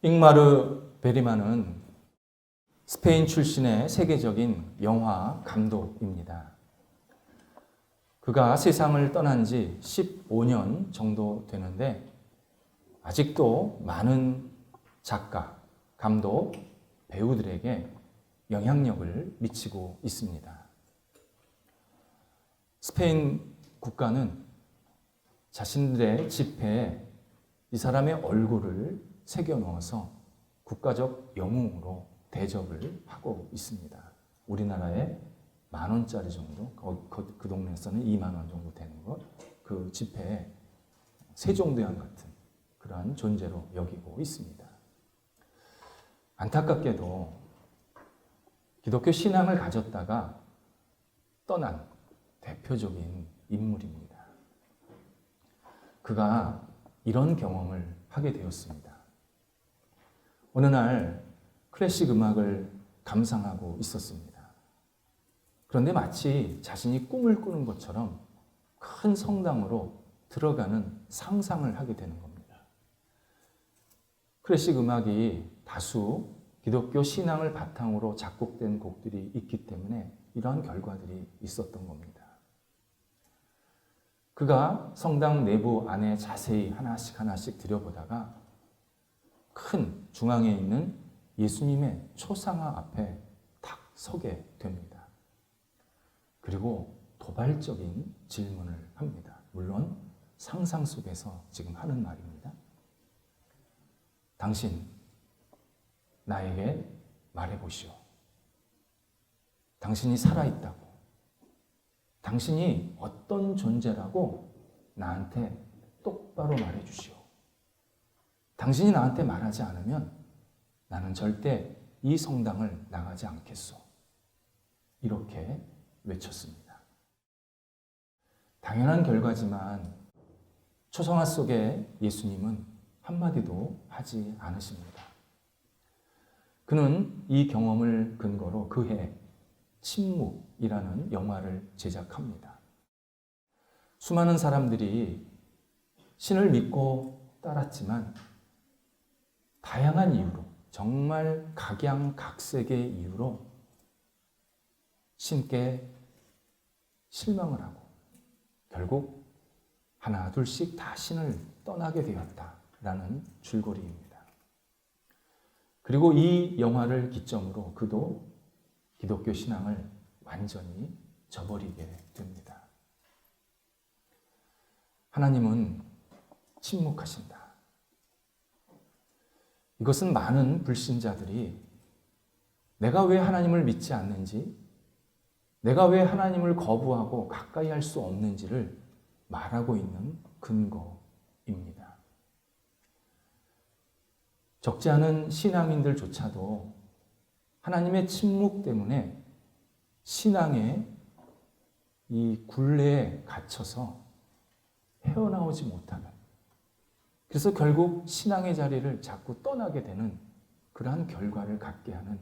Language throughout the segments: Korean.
잉마르 베르만은 스페인 출신의 세계적인 영화 감독입니다. 그가 세상을 떠난 지 15년 정도 되는데 아직도 많은 작가, 감독, 배우들에게 영향력을 미치고 있습니다. 스페인 국가는 자신들의 지폐에 이 사람의 얼굴을 새겨 넣어서 국가적 영웅으로 대접을 하고 있습니다. 우리나라에 10,000원짜리 정도, 그 동네에서는 20,000원 정도 되는 것, 그 지폐에 세종대왕 같은 그러한 존재로 여기고 있습니다. 안타깝게도 기독교 신앙을 가졌다가 떠난 대표적인 인물입니다. 그가 이런 경험을 하게 되었습니다. 어느 날 클래식 음악을 감상하고 있었습니다. 그런데 마치 자신이 꿈을 꾸는 것처럼 큰 성당으로 들어가는 상상을 하게 되는 겁니다. 클래식 음악이 다수 기독교 신앙을 바탕으로 작곡된 곡들이 있기 때문에 이러한 결과들이 있었던 겁니다. 그가 성당 내부 안에 자세히 하나씩 들여보다가 큰 중앙에 있는 예수님의 초상화 앞에 탁 서게 됩니다. 그리고 도발적인 질문을 합니다. 물론 상상 속에서 지금 하는 말입니다. 당신, 나에게 말해보시오. 당신이 살아있다고, 당신이 어떤 존재라고 나한테 똑바로 말해주시오. 당신이 나한테 말하지 않으면 나는 절대 이 성당을 나가지 않겠소. 이렇게 외쳤습니다. 당연한 결과지만 초상화 속의 예수님은 한마디도 하지 않으십니다. 그는 이 경험을 근거로 그해 침묵이라는 영화를 제작합니다. 수많은 사람들이 신을 믿고 따랐지만 다양한 이유로, 정말 각양각색의 이유로 신께 실망을 하고 결국 하나 둘씩 다 신을 떠나게 되었다라는 줄거리입니다. 그리고 이 영화를 기점으로 그도 기독교 신앙을 완전히 저버리게 됩니다. 하나님은 침묵하신다. 이것은 많은 불신자들이 내가 왜 하나님을 믿지 않는지, 내가 왜 하나님을 거부하고 가까이 할 수 없는지를 말하고 있는 근거입니다. 적지 않은 신앙인들조차도 하나님의 침묵 때문에 신앙의 이 굴레에 갇혀서 헤어나오지 못하는, 그래서 결국 신앙의 자리를 자꾸 떠나게 되는 그러한 결과를 갖게 하는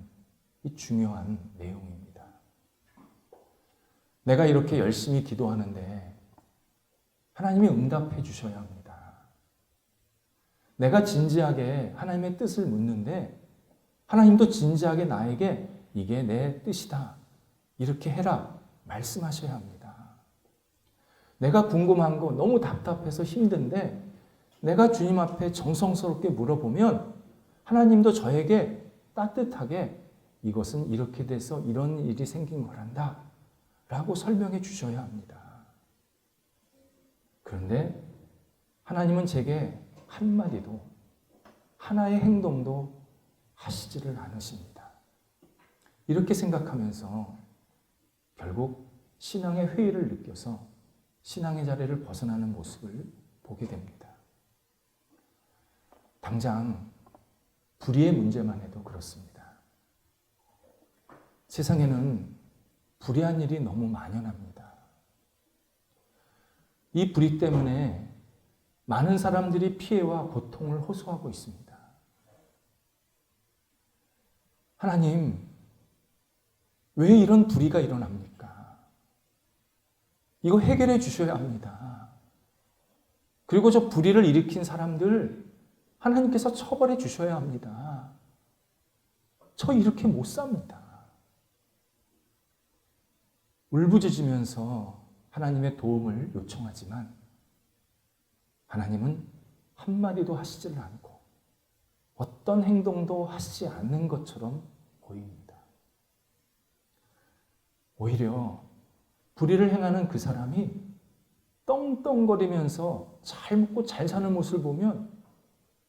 이 중요한 내용입니다. 내가 이렇게 열심히 기도하는데 하나님이 응답해 주셔야 합니다. 내가 진지하게 하나님의 뜻을 묻는데 하나님도 진지하게 나에게 이게 내 뜻이다, 이렇게 해라 말씀하셔야 합니다. 내가 궁금한 거 너무 답답해서 힘든데 내가 주님 앞에 정성스럽게 물어보면 하나님도 저에게 따뜻하게 이것은 이렇게 돼서 이런 일이 생긴 거란다 라고 설명해 주셔야 합니다. 그런데 하나님은 제게 한마디도, 하나의 행동도 하시지를 않으십니다. 이렇게 생각하면서 결국 신앙의 회의를 느껴서 신앙의 자리를 벗어나는 모습을 보게 됩니다. 당장 불의의 문제만 해도 그렇습니다. 세상에는 불의한 일이 너무 만연합니다. 이 불의 때문에 많은 사람들이 피해와 고통을 호소하고 있습니다. 하나님, 왜 이런 불의가 일어납니까? 이거 해결해 주셔야 합니다. 그리고 저 불의를 일으킨 사람들 하나님께서 처벌해 주셔야 합니다. 저 이렇게 못 삽니다. 울부짖으면서 하나님의 도움을 요청하지만 하나님은 한마디도 하시질 않고 어떤 행동도 하시지 않는 것처럼 보입니다. 오히려 불의를 행하는 그 사람이 떵떵거리면서 잘 먹고 잘 사는 모습을 보면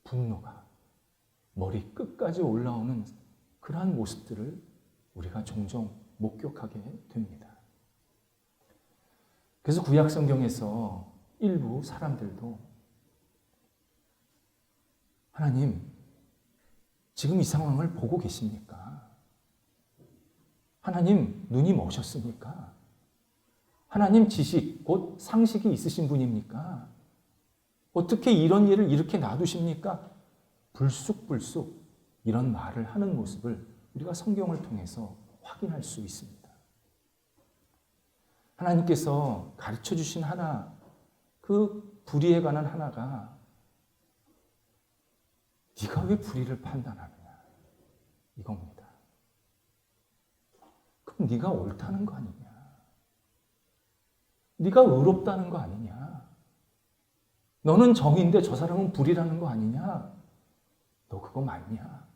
분노가 머리 끝까지 올라오는 그러한 모습들을 우리가 종종 목격하게 됩니다. 그래서 구약 성경에서 일부 사람들도 하나님, 지금 이 상황을 보고 계십니까? 하나님, 눈이 머셨습니까? 하나님 지식, 곧 상식이 있으신 분입니까? 어떻게 이런 일을 이렇게 놔두십니까? 불쑥불쑥 이런 말을 하는 모습을 우리가 성경을 통해서 확인할 수 있습니다. 하나님께서 가르쳐 주신 하나, 그 불의에 관한 하나가 네가 왜 불의를 판단하느냐 이겁니다. 그럼 네가 옳다는 거 아니냐? 네가 의롭다는 거 아니냐? 너는 정인데 저 사람은 불의라는 거 아니냐? 너 그거 맞냐?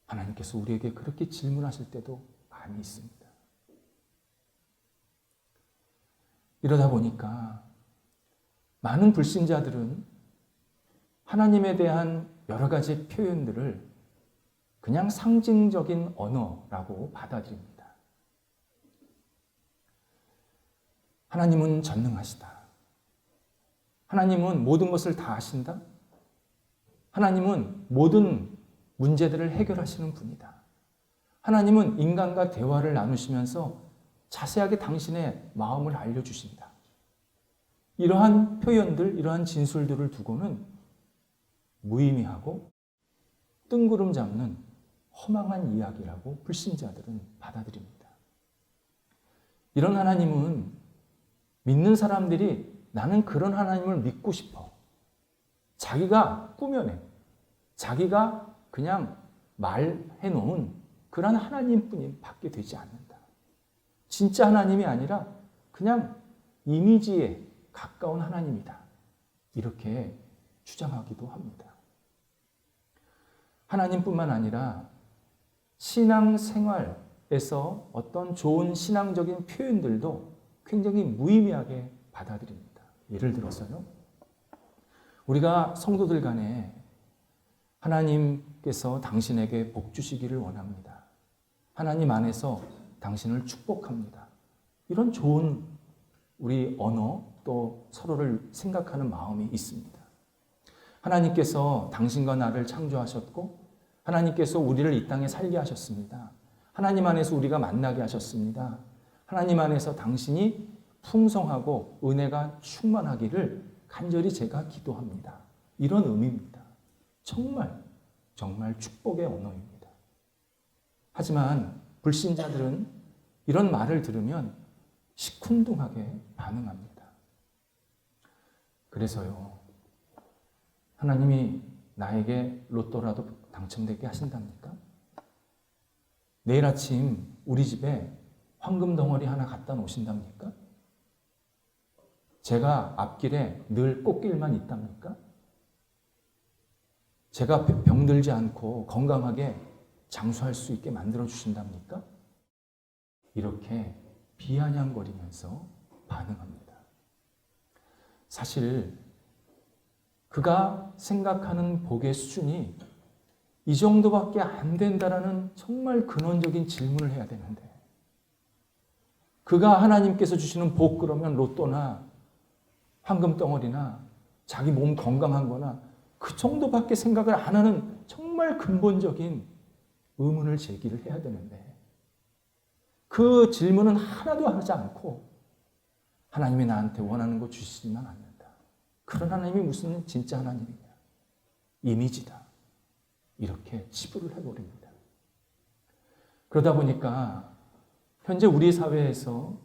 하나님께서 우리에게 그렇게 질문하실 때도 많이 있습니다. 이러다 보니까 많은 불신자들은 하나님에 대한 여러 가지 표현들을 그냥 상징적인 언어라고 받아들입니다. 하나님은 전능하시다. 하나님은 모든 것을 다 아신다. 하나님은 모든 문제들을 해결하시는 분이다. 하나님은 인간과 대화를 나누시면서 자세하게 당신의 마음을 알려주신다. 이러한 표현들, 이러한 진술들을 두고는 무의미하고 뜬구름 잡는 허망한 이야기라고 불신자들은 받아들입니다. 이런 하나님은 믿는 사람들이 나는 그런 하나님을 믿고 싶어. 자기가 꾸며낸, 자기가 그냥 말해놓은 그런 하나님뿐이 밖에 되지 않는다. 진짜 하나님이 아니라 그냥 이미지에 가까운 하나님이다. 이렇게 주장하기도 합니다. 하나님뿐만 아니라 신앙생활에서 어떤 좋은 신앙적인 표현들도 굉장히 무의미하게 받아들입니다. 예를 들어서요. 우리가 성도들 간에 하나님께서 당신에게 복 주시기를 원합니다. 하나님 안에서 당신을 축복합니다. 이런 좋은 우리 언어 또 서로를 생각하는 마음이 있습니다. 하나님께서 당신과 나를 창조하셨고 하나님께서 우리를 이 땅에 살게 하셨습니다. 하나님 안에서 우리가 만나게 하셨습니다. 하나님 안에서 당신이 풍성하고 은혜가 충만하기를 간절히 제가 기도합니다. 이런 의미입니다. 정말 축복의 언어입니다. 하지만 불신자들은 이런 말을 들으면 시큰둥하게 반응합니다. 그래서요, 하나님이 나에게 로또라도 당첨되게 하신답니까? 내일 아침 우리 집에 황금 덩어리 하나 갖다 놓으신답니까? 제가 앞길에 늘 꽃길만 있답니까? 제가 병들지 않고 건강하게 장수할 수 있게 만들어 주신답니까? 이렇게 비아냥거리면서 반응합니다. 사실 그가 생각하는 복의 수준이 이 정도밖에 안 된다라는 정말 근원적인 질문을 해야 되는데, 그가 하나님께서 주시는 복 그러면 로또나 황금덩어리나 자기 몸 건강한 거나 그 정도밖에 생각을 안 하는 정말 근본적인 의문을 제기를 해야 되는데, 그 질문은 하나도 하지 않고 하나님이 나한테 원하는 거 주시지만 않는다. 그런 하나님이 무슨 진짜 하나님이냐. 이미지다. 이렇게 치부를 해버립니다. 그러다 보니까 현재 우리 사회에서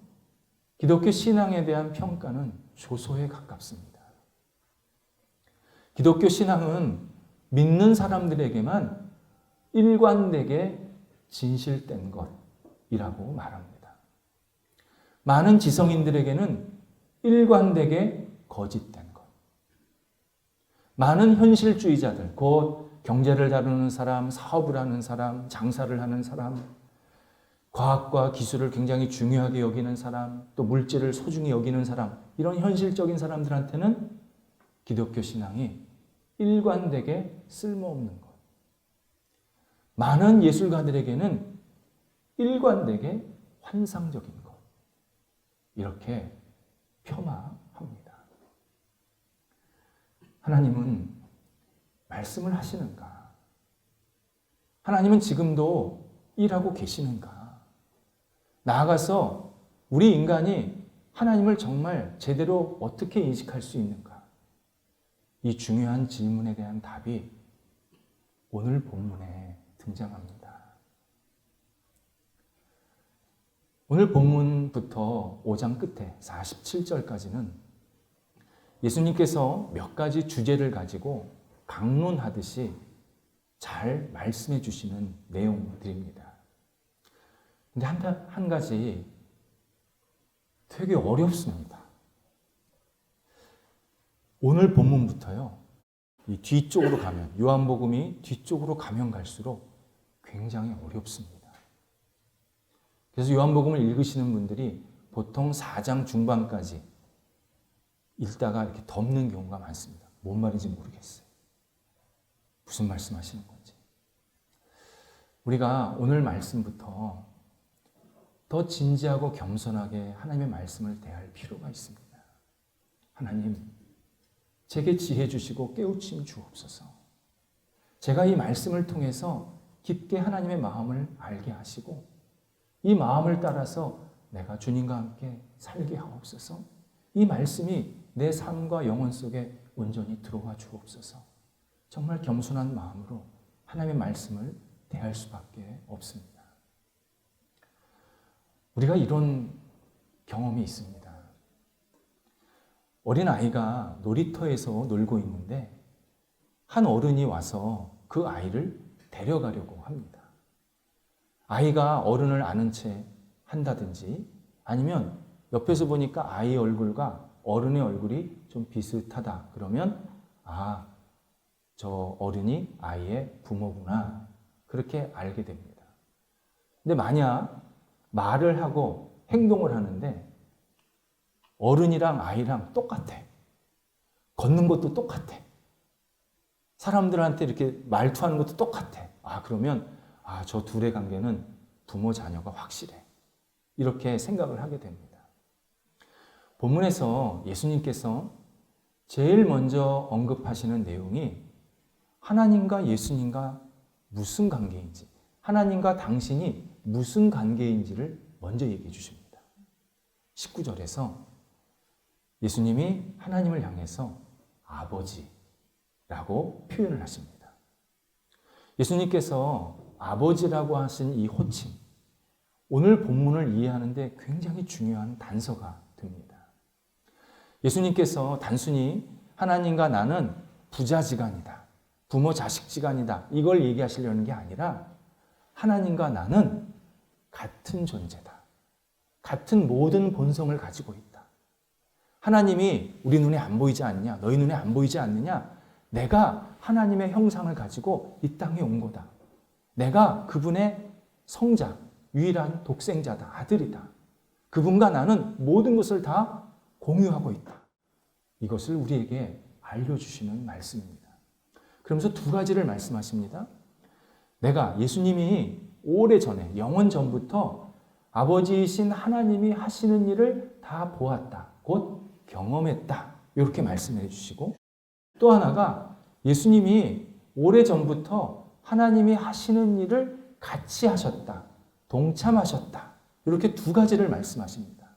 기독교 신앙에 대한 평가는 조소에 가깝습니다. 기독교 신앙은 믿는 사람들에게만 일관되게 진실된 것이라고 말합니다. 많은 지성인들에게는 일관되게 거짓된 것. 많은 현실주의자들, 곧 경제를 다루는 사람, 사업을 하는 사람, 장사를 하는 사람, 과학과 기술을 굉장히 중요하게 여기는 사람, 또 물질을 소중히 여기는 사람, 이런 현실적인 사람들한테는 기독교 신앙이 일관되게 쓸모없는 것. 많은 예술가들에게는 일관되게 환상적인 것. 이렇게 폄하합니다. 하나님은 말씀을 하시는가? 하나님은 지금도 일하고 계시는가? 나아가서 우리 인간이 하나님을 정말 제대로 어떻게 인식할 수 있는가? 이 중요한 질문에 대한 답이 오늘 본문에 등장합니다. 오늘 본문부터 5장 끝에 47절까지는 예수님께서 몇 가지 주제를 가지고 강론하듯이 잘 말씀해 주시는 내용들입니다. 근데 한 가지 되게 어렵습니다. 오늘 본문부터요, 이 뒤쪽으로 가면, 요한복음이 뒤쪽으로 가면 갈수록 굉장히 어렵습니다. 그래서 요한복음을 읽으시는 분들이 보통 4장 중반까지 읽다가 이렇게 덮는 경우가 많습니다. 뭔 말인지 모르겠어요. 무슨 말씀하시는 건지. 우리가 오늘 말씀부터 더 진지하고 겸손하게 하나님의 말씀을 대할 필요가 있습니다. 하나님, 제게 지혜 주시고 깨우침 주옵소서. 제가 이 말씀을 통해서 깊게 하나님의 마음을 알게 하시고 이 마음을 따라서 내가 주님과 함께 살게 하옵소서. 이 말씀이 내 삶과 영혼 속에 온전히 들어와 주옵소서. 정말 겸손한 마음으로 하나님의 말씀을 대할 수밖에 없습니다. 우리가 이런 경험이 있습니다. 어린아이가 놀이터에서 놀고 있는데 한 어른이 와서 그 아이를 데려가려고 합니다. 아이가 어른을 아는 채 한다든지 아니면 옆에서 보니까 아이 얼굴과 어른의 얼굴이 좀 비슷하다. 그러면 아, 저 어른이 아이의 부모구나. 그렇게 알게 됩니다. 근데 만약 말을 하고 행동을 하는데 어른이랑 아이랑 똑같아. 걷는 것도 똑같아. 사람들한테 이렇게 말투하는 것도 똑같아. 아, 그러면 저 둘의 관계는 부모 자녀가 확실해. 이렇게 생각을 하게 됩니다. 본문에서 예수님께서 제일 먼저 언급하시는 내용이 하나님과 예수님과 무슨 관계인지, 하나님과 당신이 무슨 관계인지를 먼저 얘기해 주십니다. 19절에서 예수님이 하나님을 향해서 아버지라고 표현을 하십니다. 예수님께서 아버지라고 하신 이 호칭, 오늘 본문을 이해하는데 굉장히 중요한 단서가 됩니다. 예수님께서 단순히 하나님과 나는 부자지간이다, 부모 자식지간이다, 이걸 얘기하시려는 게 아니라 하나님과 나는 같은 존재다. 같은 모든 본성을 가지고 있다. 하나님이 우리 눈에 안 보이지 않냐? 너희 눈에 안 보이지 않느냐? 내가 하나님의 형상을 가지고 이 땅에 온 거다. 내가 그분의 성자, 유일한 독생자다. 아들이다. 그분과 나는 모든 것을 다 공유하고 있다. 이것을 우리에게 알려주시는 말씀입니다. 그러면서 두 가지를 말씀하십니다. 내가 예수님이 오래전에 영원 전부터 아버지이신 하나님이 하시는 일을 다 보았다. 곧 경험했다. 이렇게 말씀해 주시고 또 하나가 예수님이 오래전부터 하나님이 하시는 일을 같이 하셨다. 동참하셨다. 이렇게 두 가지를 말씀하십니다.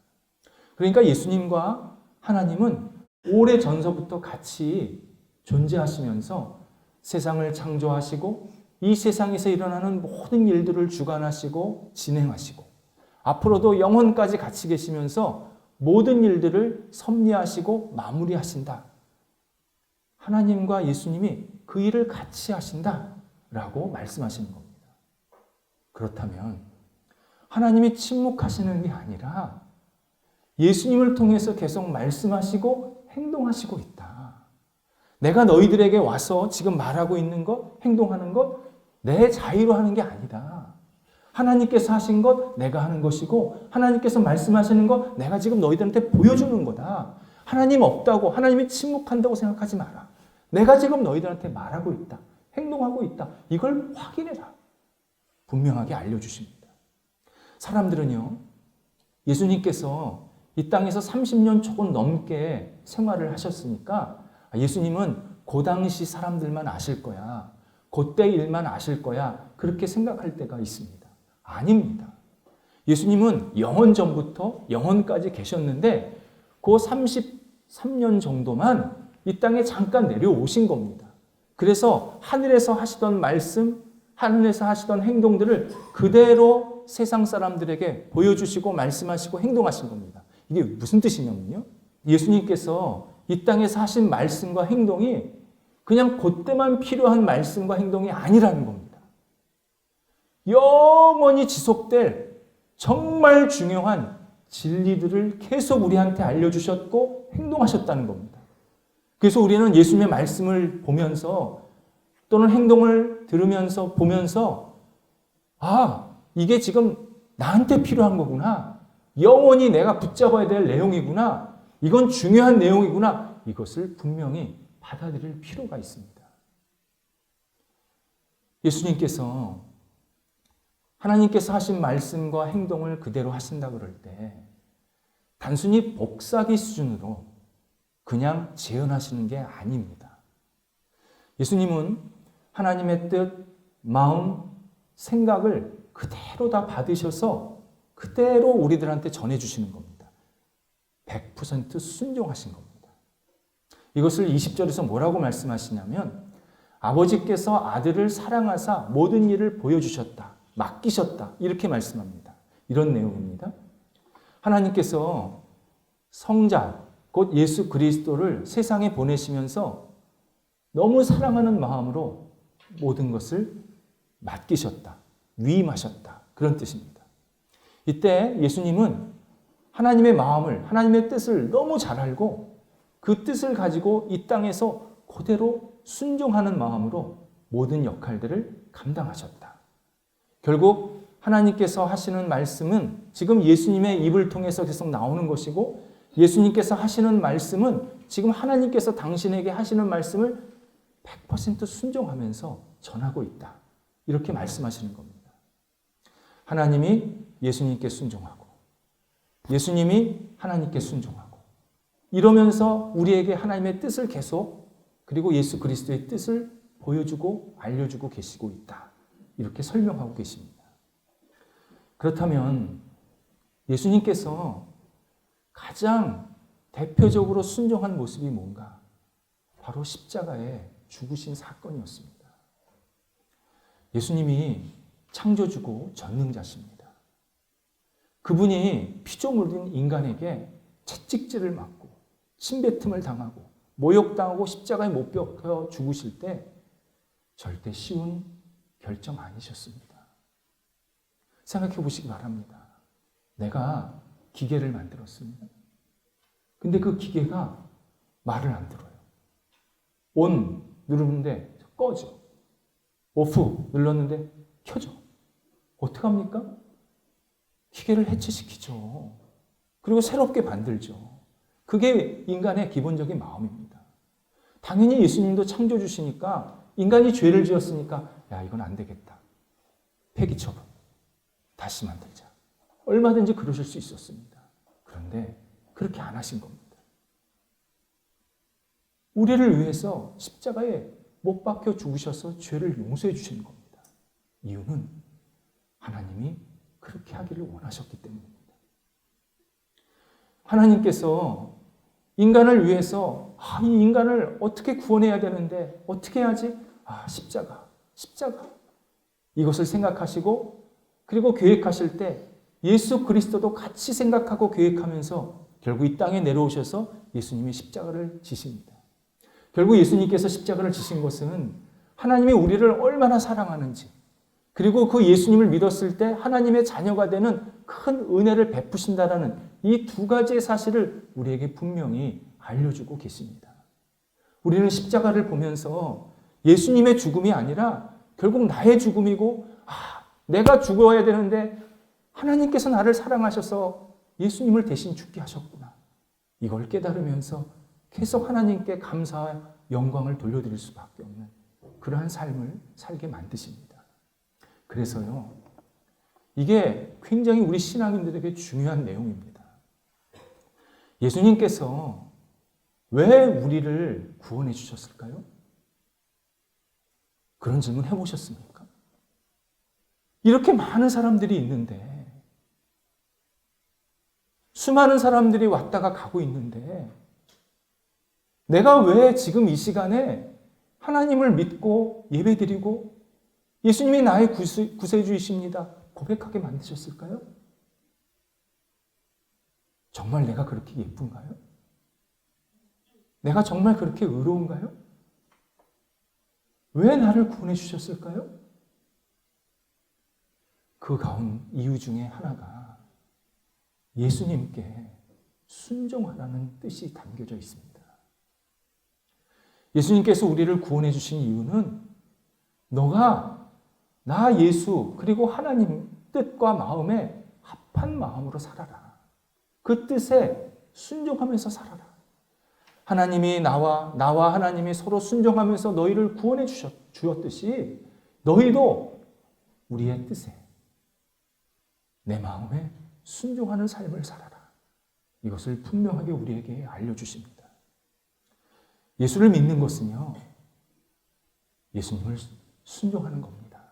그러니까 예수님과 하나님은 오래전서부터 같이 존재하시면서 세상을 창조하시고 이 세상에서 일어나는 모든 일들을 주관하시고 진행하시고 앞으로도 영원까지 같이 계시면서 모든 일들을 섭리하시고 마무리하신다. 하나님과 예수님이 그 일을 같이 하신다라고 말씀하시는 겁니다. 그렇다면 하나님이 침묵하시는 게 아니라 예수님을 통해서 계속 말씀하시고 행동하시고 있다. 내가 너희들에게 와서 지금 말하고 있는 것, 행동하는 것, 내 자의로 하는 게 아니다. 하나님께서 하신 것 내가 하는 것이고 하나님께서 말씀하시는 것 내가 지금 너희들한테 보여주는 거다. 하나님 없다고, 하나님이 침묵한다고 생각하지 마라. 내가 지금 너희들한테 말하고 있다. 행동하고 있다. 이걸 확인해라. 분명하게 알려주십니다. 사람들은요, 예수님께서 이 땅에서 30년 조금 넘게 생활을 하셨으니까 예수님은 그 당시 사람들만 아실 거야. 그때 일만 아실 거야. 그렇게 생각할 때가 있습니다. 아닙니다. 예수님은 영원 전부터 영원까지 계셨는데 그 33년 정도만 이 땅에 잠깐 내려오신 겁니다. 그래서 하늘에서 하시던 말씀, 하늘에서 하시던 행동들을 그대로 세상 사람들에게 보여주시고 말씀하시고 행동하신 겁니다. 이게 무슨 뜻이냐면요. 예수님께서 이 땅에서 하신 말씀과 행동이 그냥 그때만 필요한 말씀과 행동이 아니라는 겁니다. 영원히 지속될 정말 중요한 진리들을 계속 우리한테 알려주셨고 행동하셨다는 겁니다. 그래서 우리는 예수님의 말씀을 보면서 또는 행동을 들으면서 보면서 이게 지금 나한테 필요한 거구나. 영원히 내가 붙잡아야 될 내용이구나. 이건 중요한 내용이구나. 이것을 분명히 받아들일 필요가 있습니다. 예수님께서 하나님께서 하신 말씀과 행동을 그대로 하신다 그럴 때 단순히 복사기 수준으로 그냥 재현하시는 게 아닙니다. 예수님은 하나님의 뜻, 마음, 생각을 그대로 다 받으셔서 그대로 우리들한테 전해주시는 겁니다. 100% 순종하신 겁니다. 이것을 20절에서 뭐라고 말씀하시냐면 아버지께서 아들을 사랑하사 모든 일을 보여주셨다. 맡기셨다. 이렇게 말씀합니다. 이런 내용입니다. 하나님께서 성자, 곧 예수 그리스도를 세상에 보내시면서 너무 사랑하는 마음으로 모든 것을 맡기셨다. 위임하셨다. 그런 뜻입니다. 이때 예수님은 하나님의 마음을, 하나님의 뜻을 너무 잘 알고 그 뜻을 가지고 이 땅에서 그대로 순종하는 마음으로 모든 역할들을 감당하셨다. 결국 하나님께서 하시는 말씀은 지금 예수님의 입을 통해서 계속 나오는 것이고 예수님께서 하시는 말씀은 지금 하나님께서 당신에게 하시는 말씀을 100% 순종하면서 전하고 있다. 이렇게 말씀하시는 겁니다. 하나님이 예수님께 순종하고 예수님이 하나님께 순종하고 이러면서 우리에게 하나님의 뜻을 계속 그리고 예수 그리스도의 뜻을 보여주고 알려주고 계시고 있다. 이렇게 설명하고 계십니다. 그렇다면 예수님께서 가장 대표적으로 순종한 모습이 뭔가? 바로 십자가에 죽으신 사건이었습니다. 예수님이 창조주고 전능자십니다. 그분이 피조물인 인간에게 채찍질을 맞고 침뱉음을 당하고 모욕당하고 십자가에 못 박혀 죽으실 때 절대 쉬운 결정 아니셨습니다. 생각해 보시기 바랍니다. 내가 기계를 만들었습니다. 근데 그 기계가 말을 안 들어요. 온 누르는데 꺼져. 오프 눌렀는데 켜져. 어떡합니까? 기계를 해체시키죠. 그리고 새롭게 만들죠. 그게 인간의 기본적인 마음입니다. 당연히 예수님도 창조주시니까 인간이 죄를 지었으니까 야 이건 안 되겠다. 폐기처분. 다시 만들자. 얼마든지 그러실 수 있었습니다. 그런데 그렇게 안 하신 겁니다. 우리를 위해서 십자가에 못 박혀 죽으셔서 죄를 용서해 주시는 겁니다. 이유는 하나님이 그렇게 하기를 원하셨기 때문입니다. 하나님께서 인간을 위해서 이 인간을 어떻게 구원해야 되는데 어떻게 해야지? 십자가. 이것을 생각하시고 그리고 계획하실 때 예수 그리스도도 같이 생각하고 계획하면서 결국 이 땅에 내려오셔서 예수님이 십자가를 지십니다. 결국 예수님께서 십자가를 지신 것은 하나님이 우리를 얼마나 사랑하는지, 그리고 그 예수님을 믿었을 때 하나님의 자녀가 되는 큰 은혜를 베푸신다라는 이 두 가지의 사실을 우리에게 분명히 알려주고 계십니다. 우리는 십자가를 보면서 예수님의 죽음이 아니라 결국 나의 죽음이고, 내가 죽어야 되는데 하나님께서 나를 사랑하셔서 예수님을 대신 죽게 하셨구나. 이걸 깨달으면서 계속 하나님께 감사와 영광을 돌려드릴 수밖에 없는 그러한 삶을 살게 만드십니다. 그래서요, 이게 굉장히 우리 신앙인들에게 중요한 내용입니다. 예수님께서 왜 우리를 구원해 주셨을까요? 그런 질문 해보셨습니까? 이렇게 많은 사람들이 있는데, 수많은 사람들이 왔다가 가고 있는데, 내가 왜 지금 이 시간에 하나님을 믿고 예배드리고 예수님이 나의 구세주이십니다 고백하게 만드셨을까요? 정말 내가 그렇게 예쁜가요? 내가 정말 그렇게 의로운가요? 왜 나를 구원해 주셨을까요? 그 가운 이유 중에 하나가 예수님께 순종하라는 뜻이 담겨져 있습니다. 예수님께서 우리를 구원해 주신 이유는 너가 나 예수 그리고 하나님 뜻과 마음에 합한 마음으로 살아라. 그 뜻에 순종하면서 살아라. 하나님이 나와 하나님이 서로 순종하면서 너희를 구원해 주었듯이 너희도 우리의 뜻에 내 마음에 순종하는 삶을 살아라. 이것을 분명하게 우리에게 알려주십니다. 예수를 믿는 것은요, 예수님을 순종하는 겁니다.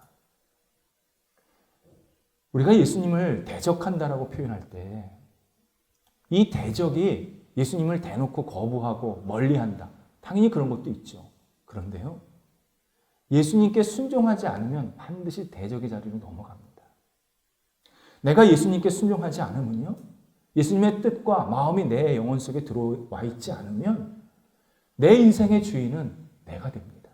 우리가 예수님을 대적한다라고 표현할 때 이 대적이 예수님을 대놓고 거부하고 멀리한다. 당연히 그런 것도 있죠. 그런데요, 예수님께 순종하지 않으면 반드시 대적의 자리로 넘어갑니다. 내가 예수님께 순종하지 않으면요, 예수님의 뜻과 마음이 내 영혼 속에 들어와 있지 않으면 내 인생의 주인은 내가 됩니다.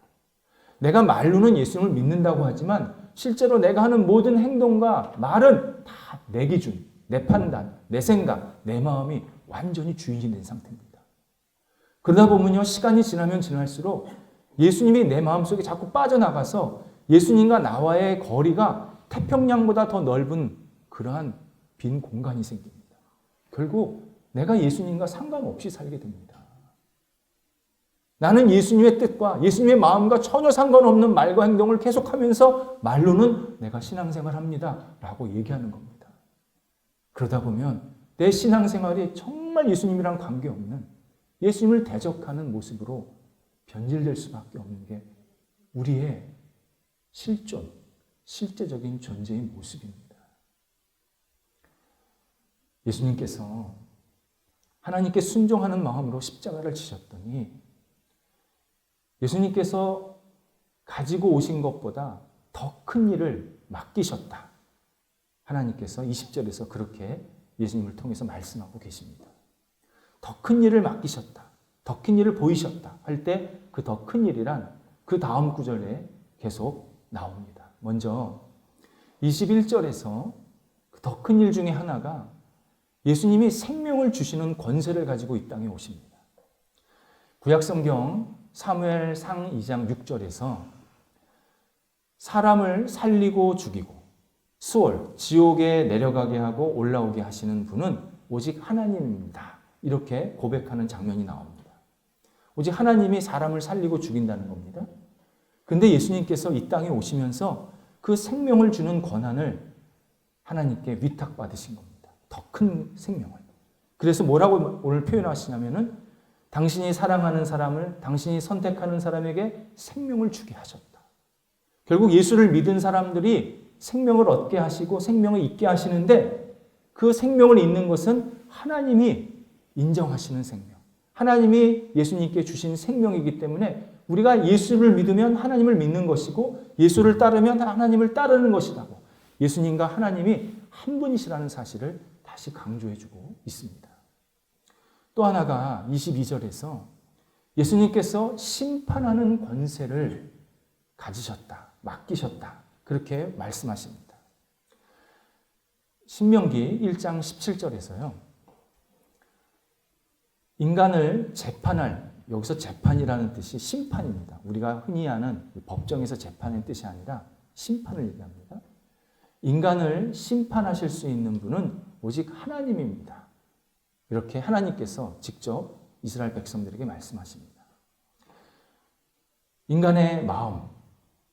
내가 말로는 예수님을 믿는다고 하지만 실제로 내가 하는 모든 행동과 말은 다 내 기준, 내 판단, 내 생각, 내 마음이 완전히 주인이 된 상태입니다. 그러다 보면요, 시간이 지나면 지날수록 예수님이 내 마음속에 자꾸 빠져나가서 예수님과 나와의 거리가 태평양보다 더 넓은 그러한 빈 공간이 생깁니다. 결국 내가 예수님과 상관없이 살게 됩니다. 나는 예수님의 뜻과 예수님의 마음과 전혀 상관없는 말과 행동을 계속하면서 말로는 내가 신앙생활 합니다 라고 얘기하는 겁니다. 그러다 보면 내 신앙생활이 정말 예수님이랑 관계없는 예수님을 대적하는 모습으로 변질될 수밖에 없는 게 우리의 실제적인 존재의 모습입니다. 예수님께서 하나님께 순종하는 마음으로 십자가를 지셨더니 예수님께서 가지고 오신 것보다 더 큰 일을 맡기셨다. 하나님께서 20절에서 그렇게 예수님을 통해서 말씀하고 계십니다. 더 큰 일을 맡기셨다. 더 큰 일을 보이셨다. 할 때 그 더 큰 일이란 그 다음 구절에 계속 나옵니다. 먼저 21절에서 더 큰 일 중에 하나가 예수님이 생명을 주시는 권세를 가지고 이 땅에 오십니다. 구약성경 사무엘상 2장 6절에서 사람을 살리고 죽이고 수월, 지옥에 내려가게 하고 올라오게 하시는 분은 오직 하나님입니다. 이렇게 고백하는 장면이 나옵니다. 오직 하나님이 사람을 살리고 죽인다는 겁니다. 근데 예수님께서 이 땅에 오시면서 그 생명을 주는 권한을 하나님께 위탁받으신 겁니다. 더 큰 생명을. 그래서 뭐라고 오늘 표현하시냐면은 당신이 사랑하는 사람을 당신이 선택하는 사람에게 생명을 주게 하셨다. 결국 예수를 믿은 사람들이 생명을 얻게 하시고 생명을 있게 하시는데 그 생명을 잇는 것은 하나님이 인정하시는 생명. 하나님이 예수님께 주신 생명이기 때문에 우리가 예수를 믿으면 하나님을 믿는 것이고 예수를 따르면 하나님을 따르는 것이라고 예수님과 하나님이 한 분이시라는 사실을 다시 강조해주고 있습니다. 또 하나가 22절에서 예수님께서 심판하는 권세를 가지셨다, 맡기셨다. 그렇게 말씀하십니다. 신명기 1장 17절에서요. 인간을 재판할, 여기서 재판이라는 뜻이 심판입니다. 우리가 흔히 아는 법정에서 재판의 뜻이 아니라 심판을 얘기합니다. 인간을 심판하실 수 있는 분은 오직 하나님입니다. 이렇게 하나님께서 직접 이스라엘 백성들에게 말씀하십니다. 인간의 마음,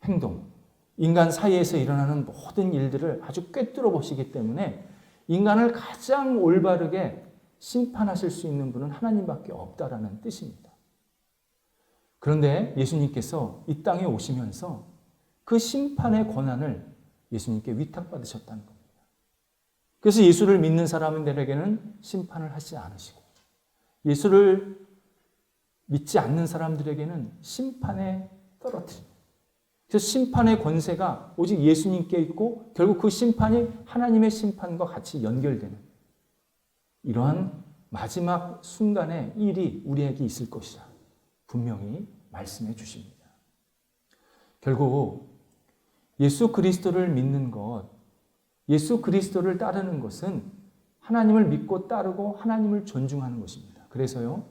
행동, 인간 사이에서 일어나는 모든 일들을 아주 꿰뚫어 보시기 때문에 인간을 가장 올바르게 심판하실 수 있는 분은 하나님밖에 없다라는 뜻입니다. 그런데 예수님께서 이 땅에 오시면서 그 심판의 권한을 예수님께 위탁받으셨다는 겁니다. 그래서 예수를 믿는 사람들에게는 심판을 하지 않으시고 예수를 믿지 않는 사람들에게는 심판에 떨어뜨립니다. 그래서 심판의 권세가 오직 예수님께 있고 결국 그 심판이 하나님의 심판과 같이 연결되는 이러한 마지막 순간의 일이 우리에게 있을 것이라 분명히 말씀해 주십니다. 결국 예수 그리스도를 믿는 것, 예수 그리스도를 따르는 것은 하나님을 믿고 따르고 하나님을 존중하는 것입니다. 그래서요,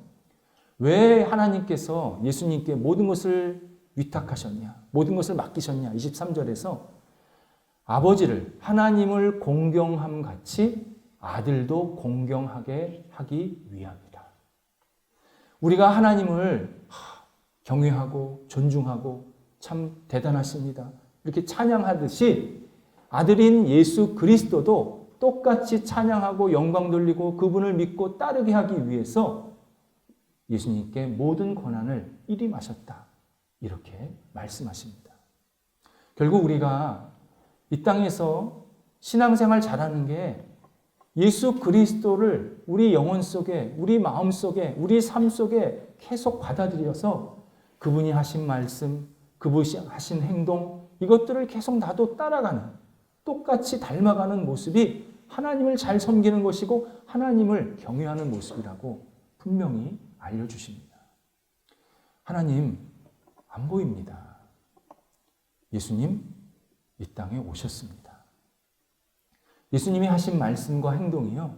왜 하나님께서 예수님께 모든 것을 위탁하셨냐, 모든 것을 맡기셨냐, 23절에서 아버지를, 하나님을 공경함 같이 아들도 공경하게 하기 위함이다. 우리가 하나님을 경외하고 존중하고 참 대단하십니다, 이렇게 찬양하듯이 아들인 예수 그리스도도 똑같이 찬양하고 영광 돌리고 그분을 믿고 따르게 하기 위해서 예수님께 모든 권한을 일임하셨다. 이렇게 말씀하십니다. 결국 우리가 이 땅에서 신앙생활 잘하는 게 예수 그리스도를 우리 영혼 속에, 우리 마음 속에, 우리 삶 속에 계속 받아들여서 그분이 하신 말씀, 그분이 하신 행동, 이것들을 계속 나도 따라가는, 똑같이 닮아가는 모습이 하나님을 잘 섬기는 것이고 하나님을 경외하는 모습이라고 분명히 알려주십니다. 하나님 안 보입니다. 예수님 이 땅에 오셨습니다. 예수님이 하신 말씀과 행동이요,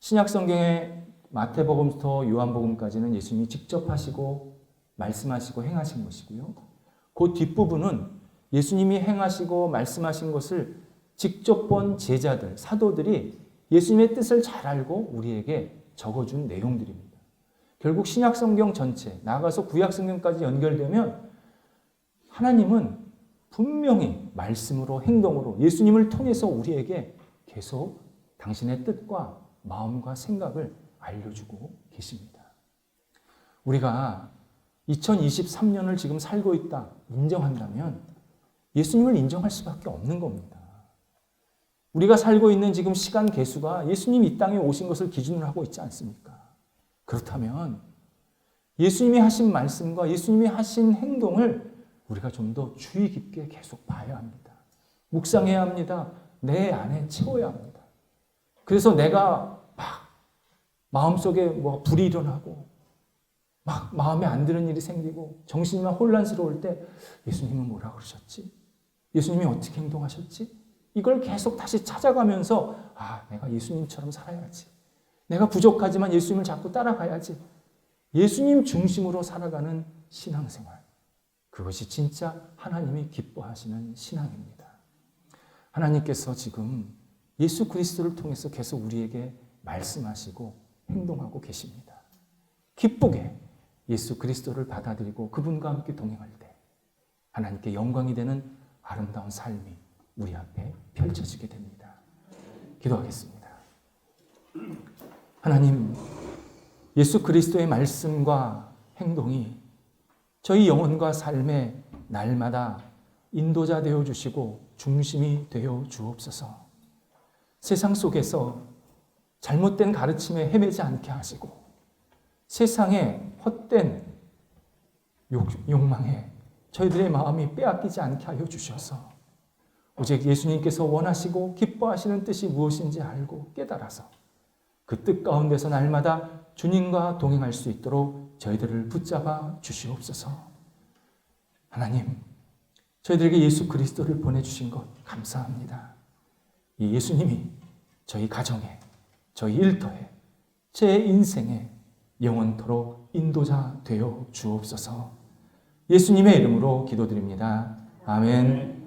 신약성경의 마태복음부터 요한복음까지는 예수님이 직접 하시고 말씀하시고 행하신 것이고요, 그 뒷부분은 예수님이 행하시고 말씀하신 것을 직접 본 제자들, 사도들이 예수님의 뜻을 잘 알고 우리에게 적어준 내용들입니다. 결국 신약성경 전체, 나아가서 구약성경까지 연결되면 하나님은 분명히 말씀으로, 행동으로 예수님을 통해서 우리에게 계속 당신의 뜻과 마음과 생각을 알려주고 계십니다. 우리가 2023년을 지금 살고 있다 인정한다면 예수님을 인정할 수밖에 없는 겁니다. 우리가 살고 있는 지금 시간 개수가 예수님이 이 땅에 오신 것을 기준으로 하고 있지 않습니까? 그렇다면 예수님이 하신 말씀과 예수님이 하신 행동을 우리가 좀 더 주의 깊게 계속 봐야 합니다. 묵상해야 합니다. 내 안에 채워야 합니다. 그래서 내가 막 마음속에 불이 일어나고 막 마음에 안 드는 일이 생기고 정신이 막 혼란스러울 때 예수님은 뭐라 그러셨지? 예수님이 어떻게 행동하셨지? 이걸 계속 다시 찾아가면서 내가 예수님처럼 살아야지. 내가 부족하지만 예수님을 자꾸 따라가야지. 예수님 중심으로 살아가는 신앙생활. 그것이 진짜 하나님이 기뻐하시는 신앙입니다. 하나님께서 지금 예수 그리스도를 통해서 계속 우리에게 말씀하시고 행동하고 계십니다. 기쁘게 예수 그리스도를 받아들이고 그분과 함께 동행할 때 하나님께 영광이 되는 아름다운 삶이 우리 앞에 펼쳐지게 됩니다. 기도하겠습니다. 하나님, 예수 그리스도의 말씀과 행동이 저희 영혼과 삶의 날마다 인도자 되어 주시고 중심이 되어 주옵소서. 세상 속에서 잘못된 가르침에 헤매지 않게 하시고 세상의 헛된 욕망에 저희들의 마음이 빼앗기지 않게 하여 주셔서 오직 예수님께서 원하시고 기뻐하시는 뜻이 무엇인지 알고 깨달아서 그 뜻 가운데서 날마다 주님과 동행할 수 있도록 저희들을 붙잡아 주시옵소서. 하나님, 저희들에게 예수 그리스도를 보내주신 것 감사합니다. 이 예수님이 저희 가정에, 저희 일터에, 제 인생에 영원토록 인도자 되어 주옵소서. 예수님의 이름으로 기도드립니다. 아멘.